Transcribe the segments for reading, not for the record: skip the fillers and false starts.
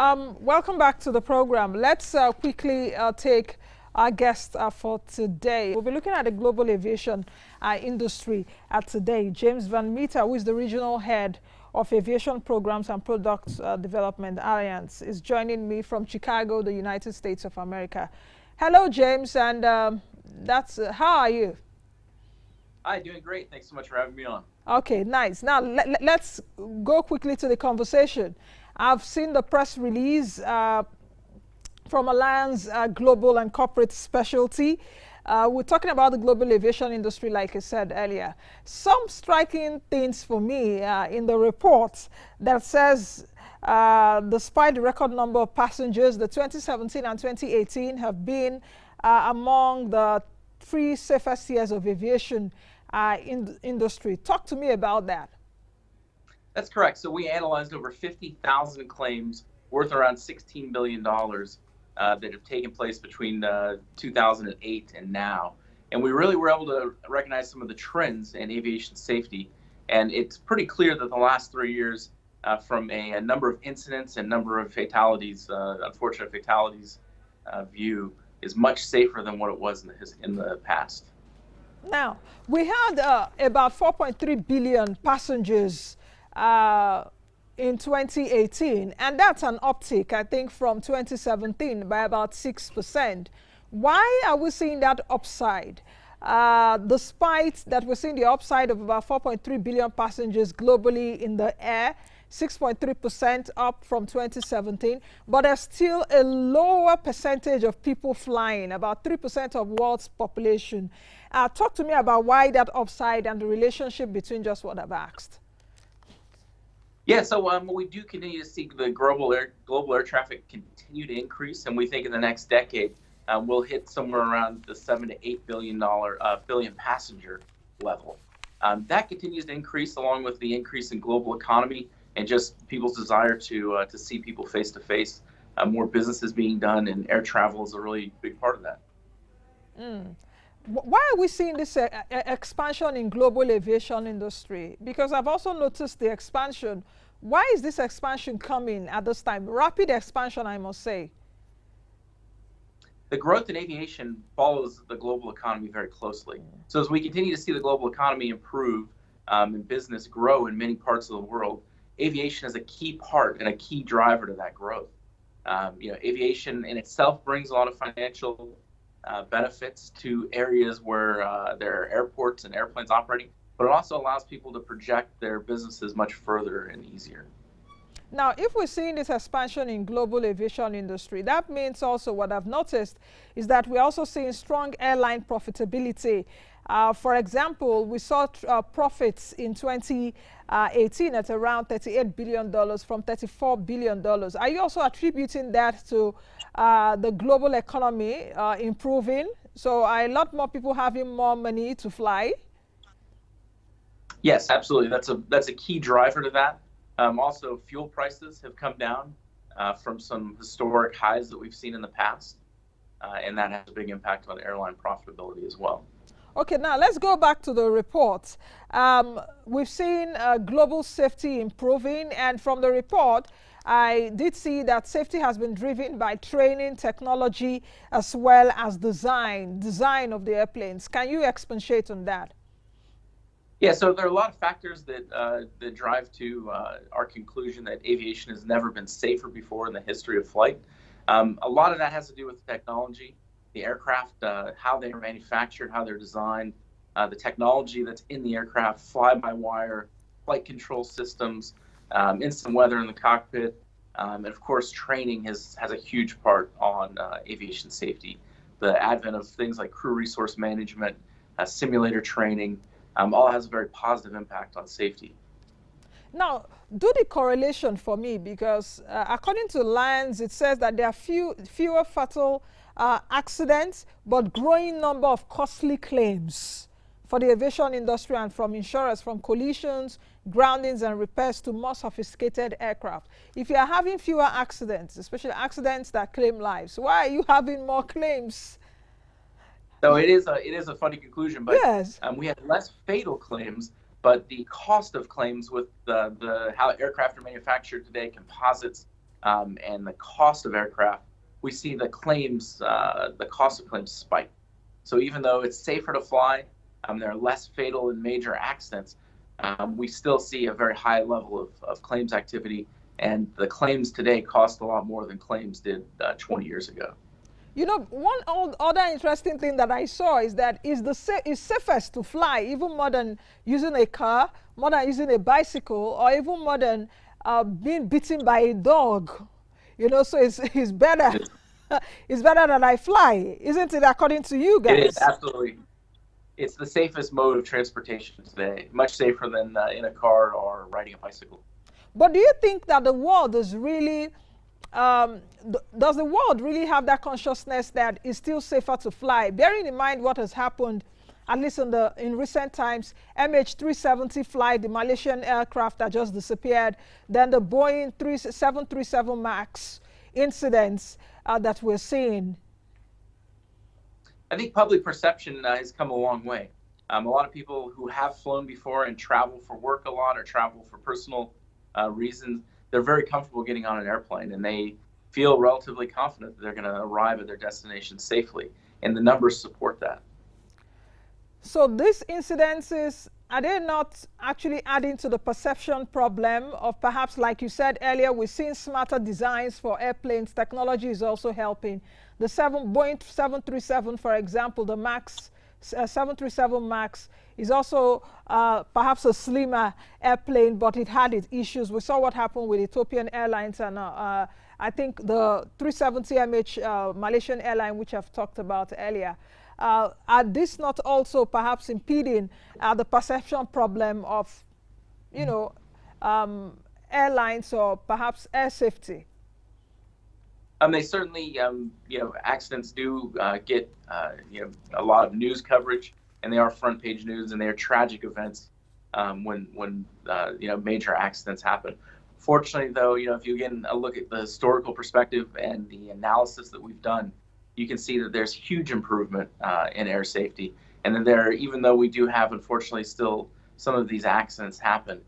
Welcome back to the program. Let's quickly take our guest for today. We'll be looking at the global aviation industry today. James Van Meter, who is the regional head of aviation programs and product development, Allianz, is joining me from Chicago, the United States of America. Hello, James, and how are you? Hi, doing great. Thanks so much for having me on. Okay, nice. Now, let's go quickly to the conversation. I've seen the press release from Allianz Global and Corporate Specialty. We're talking about the global aviation industry, like I said earlier. Some striking things for me in the report that says, despite the record number of passengers, the 2017 and 2018 have been among the 3 safest years of aviation industry. Talk to me about that. That's correct. So we analyzed over 50,000 claims worth around $16 billion that have taken place between 2008 and now. And we really were able to recognize some of the trends in aviation safety. And it's pretty clear that the last 3 years, from a number of incidents and number of fatalities, unfortunate fatalities view, is much safer than what it was in the past. Now, we had about 4.3 billion passengers in 2018, and that's an uptick, I think, from 2017 by about 6%. Why are we seeing that upside? Despite that we're seeing the upside of about 4.3 billion passengers globally in the air, 6.3% up from 2017, but there's still a lower percentage of people flying, about 3% of world's population. Talk to me about why that upside and the relationship between just what I've asked. Yeah, so we do continue to see the global air traffic continue to increase, and we think in the next decade we'll hit somewhere around the $7 to $8 billion passenger level. That continues to increase along with the increase in global economy and just people's desire to see people face to face. More businesses being done, and air travel is a really big part of that. Why are we seeing this expansion in global aviation industry? Because I've also noticed the expansion. Why is this expansion coming at this time? Rapid expansion, I must say. The growth in aviation follows the global economy very closely. So as we continue to see the global economy improve and business grow in many parts of the world, aviation is a key part and a key driver to that growth. Aviation in itself brings a lot of financial benefits to areas where there are airports and airplanes operating, but it also allows people to project their businesses much further and easier. Now, if we're seeing this expansion in global aviation industry, that means also what I've noticed is that we're also seeing strong airline profitability. For example, we saw profits in 2018 at around $38 billion from $34 billion. Are you also attributing that to the global economy improving? So are a lot more people having more money to fly? Yes, absolutely. That's a key driver to that. Also, fuel prices have come down from some historic highs that we've seen in the past, and that has a big impact on airline profitability as well. Okay, now let's go back to the report. We've seen global safety improving, and from the report, I did see that safety has been driven by training, technology, as well as design of the airplanes. Can you expatiate on that? Yeah, so there are a lot of factors that drive to our conclusion that aviation has never been safer before in the history of flight. A lot of that has to do with technology, the aircraft, how they are manufactured, how they're designed, the technology that's in the aircraft, fly-by-wire, flight control systems, instant weather in the cockpit, and of course training has a huge part on aviation safety. The advent of things like crew resource management, simulator training, all has a very positive impact on safety. Now, do the correlation for me, because according to Allianz, it says that there are fewer fatal accidents, but growing number of costly claims for the aviation industry and from insurers, from collisions, groundings, and repairs to more sophisticated aircraft. If you are having fewer accidents, especially accidents that claim lives, why are you having more claims? So it is a funny conclusion, but yes. We had less fatal claims, but the cost of claims with how aircraft are manufactured today, composites, and the cost of aircraft, we see the cost of claims spike. So even though it's safer to fly, there are less fatal and major accidents, we still see a very high level of claims activity, and the claims today cost a lot more than claims did 20 years ago. You know, one other interesting thing that I saw is that it's safest to fly, even more than using a car, more than using a bicycle, or even more than being bitten by a dog. You know, so it's better. It's better that I fly, isn't it, according to you guys? It is, absolutely. It's the safest mode of transportation today, much safer than in a car or riding a bicycle. But do you think that the world is really, does the world really have that consciousness that it's still safer to fly? Bearing in mind what has happened, at least in recent times, MH370 flight, the Malaysian aircraft that just disappeared, then the Boeing 737 MAX incidents that we're seeing. I think public perception has come a long way. A lot of people who have flown before and travel for work a lot or travel for personal reasons, they're very comfortable getting on an airplane, and they feel relatively confident that they're going to arrive at their destination safely, and the numbers support that. So these incidences, are they not actually adding to the perception problem of perhaps, like you said earlier, we're seeing smarter designs for airplanes, technology is also helping. The Boeing 737, for example, the MAX, 737 MAX is also perhaps a slimmer airplane, but it had its issues. We saw what happened with Ethiopian Airlines, and I think the 370MH Malaysian airline, which I've talked about earlier. Are this not also perhaps impeding the perception problem of, you know, airlines or perhaps air safety? They certainly, you know, accidents do get, you know, a lot of news coverage, and they are front page news, and they are tragic events when you know, major accidents happen. Fortunately, though, you know, if you get a look at the historical perspective and the analysis that we've done, you can see that there's huge improvement in air safety, and then even though we do have, unfortunately, still some of these accidents happen,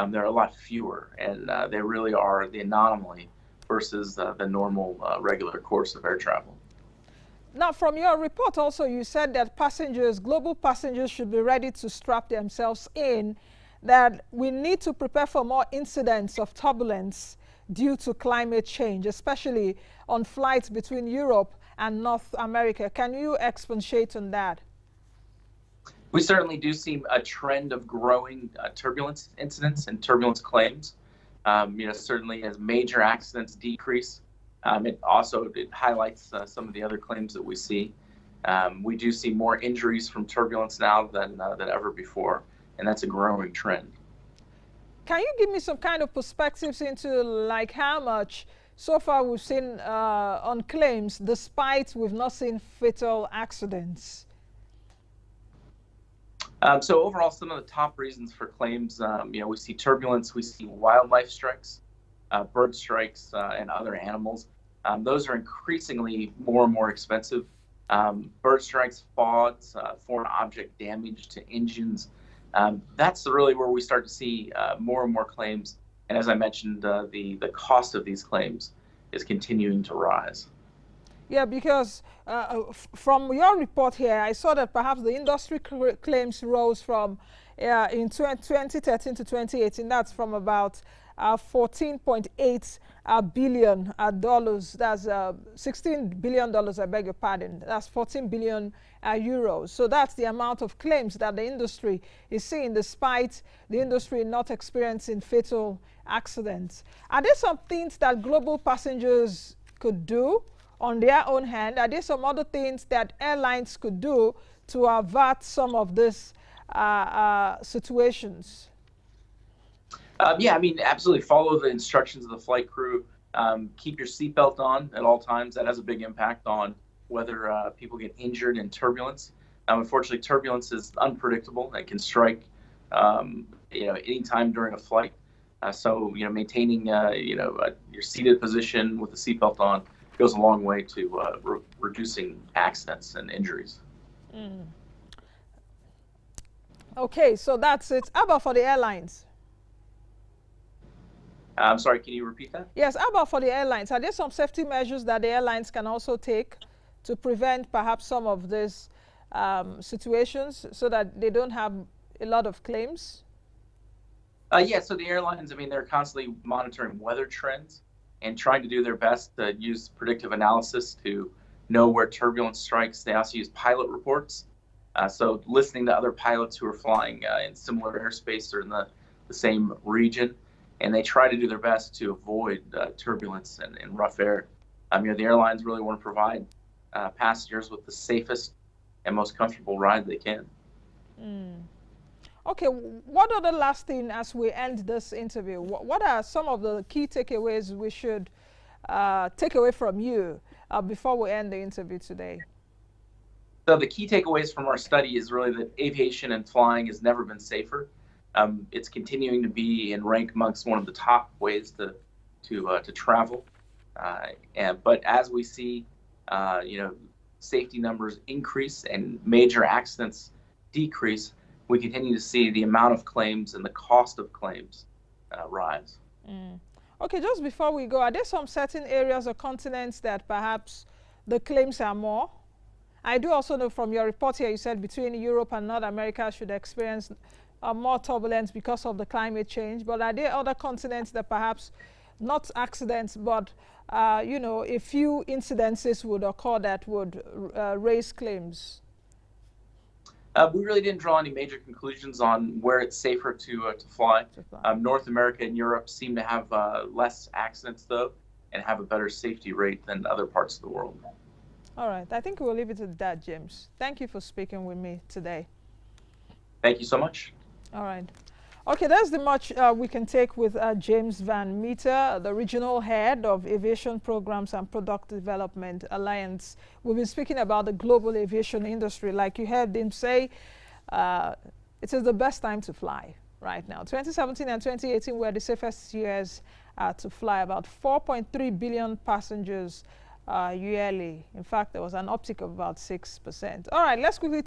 there are a lot fewer, and they really are the anomaly versus the normal regular course of air travel. Now, from your report also, you said that global passengers should be ready to strap themselves in, that we need to prepare for more incidents of turbulence due to climate change, especially on flights between Europe and North America. Can you expatiate on that? We certainly do see a trend of growing turbulence incidents and turbulence claims. You know, certainly as major accidents decrease, it highlights some of the other claims that we see. We do see more injuries from turbulence now than ever before, and that's a growing trend. Can you give me some kind of perspectives into like how much so far we've seen on claims, despite we've not seen fatal accidents? So overall, some of the top reasons for claims, you know, we see turbulence, we see wildlife strikes, bird strikes, and other animals. Those are increasingly more and more expensive. Bird strikes, FODs, foreign object damage to engines. That's really where we start to see more and more claims. And as I mentioned, the cost of these claims is continuing to rise. Yeah, because from your report here, I saw that perhaps the industry claims rose from in 2013 to 2018. That's from about $14.8 billion. That's $16 billion, I beg your pardon. That's 14 billion euros. So that's the amount of claims that the industry is seeing, despite the industry not experiencing fatal accidents. Are there some things that global passengers could do on their own hand? Are there some other things that airlines could do to avert some of these situations? Yeah, I mean, absolutely follow the instructions of the flight crew. Keep your seatbelt on at all times. That has a big impact on whether people get injured in turbulence. Unfortunately, turbulence is unpredictable. It can strike, you know, anytime during a flight. So, you know, maintaining, you know, your seated position with the seatbelt on goes a long way to reducing accidents and injuries. Mm. Okay, so that's it. How about for the airlines? I'm sorry, can you repeat that? Yes, how about for the airlines? Are there some safety measures that the airlines can also take to prevent perhaps some of these situations so that they don't have a lot of claims? Yeah, so the airlines, I mean, they're constantly monitoring weather trends and trying to do their best to use predictive analysis to know where turbulence strikes. They also use pilot reports. So listening to other pilots who are flying in similar airspace or in the same region, and they try to do their best to avoid turbulence and rough air. The airlines really want to provide passengers with the safest and most comfortable ride they can. Okay, what are the last thing as we end this interview? What are some of the key takeaways we should take away from you before we end the interview today? So the key takeaways from our study is really that aviation and flying has never been safer. It's continuing to be and rank amongst one of the top ways to travel. But as we see, safety numbers increase and major accidents decrease, we continue to see the amount of claims and the cost of claims rise. Okay, just before we go, are there some certain areas or continents that perhaps the claims are more? I do also know from your report here, you said between Europe and North America should experience more turbulence because of the climate change. But are there other continents that perhaps not accidents, but a few incidences would occur that would raise claims? We really didn't draw any major conclusions on where it's safer to fly. North America and Europe seem to have less accidents, though, and have a better safety rate than other parts of the world. All right. I think we'll leave it at that, James. Thank you for speaking with me today. Thank you so much. All right. Okay, that's the much we can take with James Van Meter, the Regional Head of Aviation Programs and Product Development Allianz. We've been speaking about the global aviation industry. Like you heard him say, it is the best time to fly right now. 2017 and 2018 were the safest years to fly. About 4.3 billion passengers yearly. In fact, there was an uptick of about 6%. All right, let's quickly